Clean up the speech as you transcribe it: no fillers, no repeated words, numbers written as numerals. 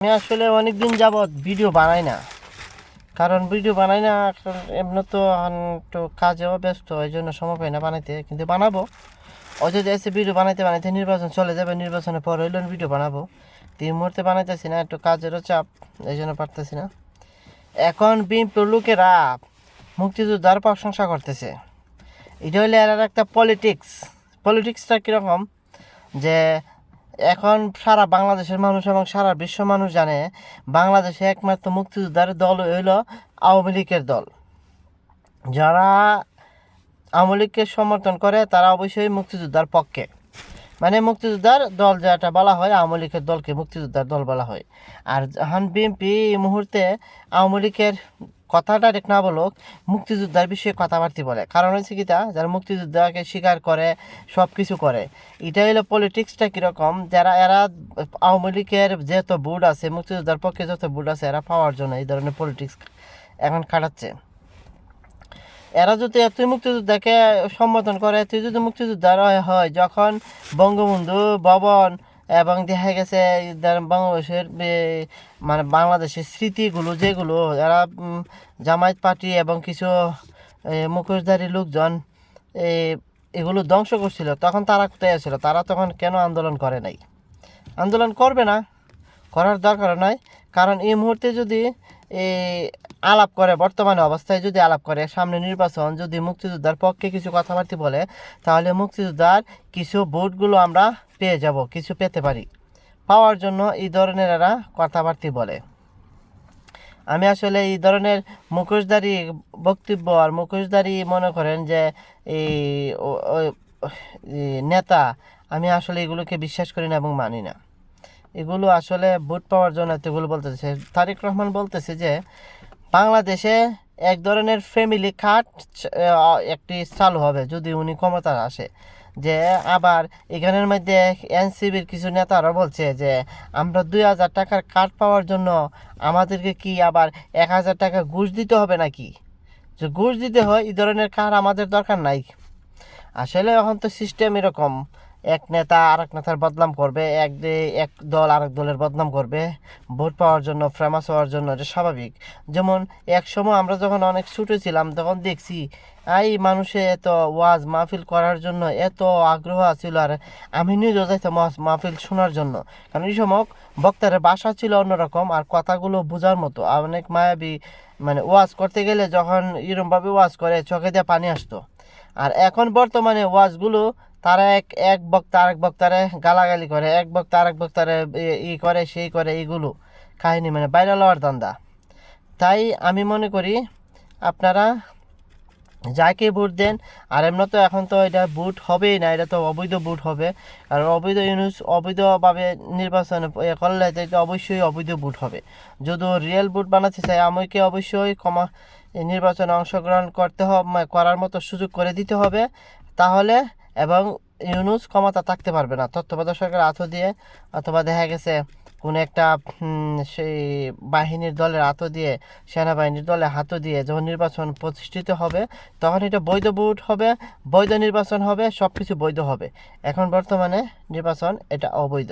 আমি আসলে অনেকদিন যাবৎ ভিডিও বানাই না, কারণ ভিডিও বানাই না এমনি তো একটু কাজেও ব্যস্ত, এই জন্য সময় পাই না বানাইতে। কিন্তু বানাবো, অযোধ্যা এসে ভিডিও বানাইতে বানাইতে নির্বাচন চলে যাবে, নির্বাচনের পর হইলেও ভিডিও বানাবো। এই মুহূর্তে বানাইতেছি না, একটু কাজেরও চাপ, এই জন্য পারতেছি না। এখন বিএনপির লোকেরা মুক্তিযোদ্ধার প্রশংসা করতেছে, এটা হইলে এর একটা পলিটিক্সটা কীরকম যে এখন সারা বাংলাদেশের মানুষ এবং সারা বিশ্ব মানুষ জানে বাংলাদেশে একমাত্র মুক্তিযোদ্ধার দল হইল আওয়ামী লীগের দল। যারা আওয়ামী লীগকে সমর্থন করে তারা অবশ্যই মুক্তিযোদ্ধার পক্ষে, মানে মুক্তিযোদ্ধার দল যেটা বলা হয়, আওয়ামী লীগের দলকে মুক্তিযোদ্ধার দল বলা হয়। আর এখন বিএনপি এই মুহূর্তে আওয়ামী লীগের কথা ডাইরেক্ট না বলুক, মুক্তিযোদ্ধার বিষয়ে কথাবার্তা বলে। কারণ হচ্ছে কি, যারা মুক্তিযোদ্ধাকে স্বীকার করে, সব কিছু করে। এটা হলো পলিটিক্সটা কীরকম, যারা এরা আওয়ামী লীগের যত বুট আছে, মুক্তিযোদ্ধার পক্ষে যত বুট আছে, এরা পাওয়ার জন্য এই ধরনের পলিটিক্স এখন খাটাচ্ছে। এরা যদি তুই মুক্তিযোদ্ধাকে সম্বোধন করে, তুই যদি মুক্তিযোদ্ধার হয়, যখন বঙ্গবন্ধু ভবন এবং দেখা গেছে বাংলাদেশের মানে বাংলাদেশের স্মৃতিগুলো যেগুলো এরা জামায়াত পার্টি এবং কিছু মুখোশধারী লোকজন এগুলো ধ্বংস করছিল, তখন তারা কোথায় ছিল? তারা তখন কেন আন্দোলন করে নাই? আন্দোলন করবে না, করার দরকার নয়। কারণ এই মুহূর্তে যদি আলাপ করে, বর্তমানে অবস্থায় যদি আলাপ করে, সামনে নির্বাচন, যদি মুক্তিযোদ্ধার পক্ষে কিছু কথাবার্তা বলে, তাহলে মুক্তিযোদ্ধার কিছু ভোটগুলো আমরা পেয়ে যাব, কিছু পেতে পারি। পাওয়ার জন্য এই ধরনের এরা কথাবার্তা বলে। আমি আসলে এই ধরনের মুখোশধারী বক্তব্য আর মুখোশধারী মনে করেন যে এই নেতা, আমি আসলে এগুলোকে বিশ্বাস করি না এবং মানি না। এগুলো আসলে ভোট পাওয়ার জন্য এগুলো বলতেছে। তারেক রহমান বলতেছে যে বাংলাদেশে এক ধরনের ফ্যামিলি কার্ড একটি চালু হবে যদি উনি ক্ষমতা আসে। যে আবার এখানের মধ্যে এনসিবির কিছু নেতারা বলছে যে আমরা 2000 টাকার কার্ড পাওয়ার জন্য আমাদেরকে কি আবার 1000 টাকা ঘুষ দিতে হবে নাকি? যে ঘুষ দিতে হয়, এই ধরনের কার্ড আমাদের দরকার নাই। আসলে এখন তো সিস্টেম এরকম, এক নেতা আরেক নেতার বদনাম করবে, এক দল আরেক দলের বদনাম করবে ভোট পাওয়ার জন্য, ফেমাস হওয়ার জন্য। এটা স্বাভাবিক। যেমন এক সময় আমরা যখন অনেক ছোটো ছিলাম তখন দেখছি এই মানুষে এত ওয়াজ মাহফিল করার জন্য এত আগ্রহ ছিল, আর আমি নিজেও যাইতাম মাহফিল শোনার জন্য। কারণ এই সময় বক্তারের ভাষা ছিল অন্যরকম, আর কথাগুলো বোঝার মতো অনেক মায়াবী। মানে ওয়াজ করতে গেলে যখন এরমভাবে ওয়াজ করে চোখে দিয়ে পানি আসতো। আর এখন বর্তমানে ওয়াজগুলো তারা এক বক্তা আরেক বক্তারে গালাগালি করে, এক বক্তা আরেক বক্তারে করে সেই করে, এইগুলো কাহিনী, মানে ভাইরাল হওয়ার ধান্দা। তাই আমি মনে করি আপনারা যাকে ভোট দেন, আর এমন তো এখন তো এটা ভোট হবেই না, এটা তো অবৈধ ভোট হবে। আর অবৈধভাবে নির্বাচন করলে এটা অবশ্যই অবৈধ ভোট হবে। যদি রিয়েল ভোট বানাতে চাই, আমাকে অবশ্যই নির্বাচনে অংশগ্রহণ করতে হবে, করার মতো সুযোগ করে দিতে হবে। তাহলে এবং ইউনূস ক্ষমতা থাকতে পারবে না তত্ত্বাবধায়ক সরকারের হাত দিয়ে, অথবা দেখা গেছে কোনো একটা সেই বাহিনীর দলের হাত দিয়ে, সেনাবাহিনীর দলের হাত দিয়ে যখন নির্বাচন প্রতিষ্ঠিত হবে, তখন এটা বৈধ ভোট হবে, বৈধ নির্বাচন হবে, সব কিছু বৈধ হবে। এখন বর্তমানে নির্বাচন এটা অবৈধ।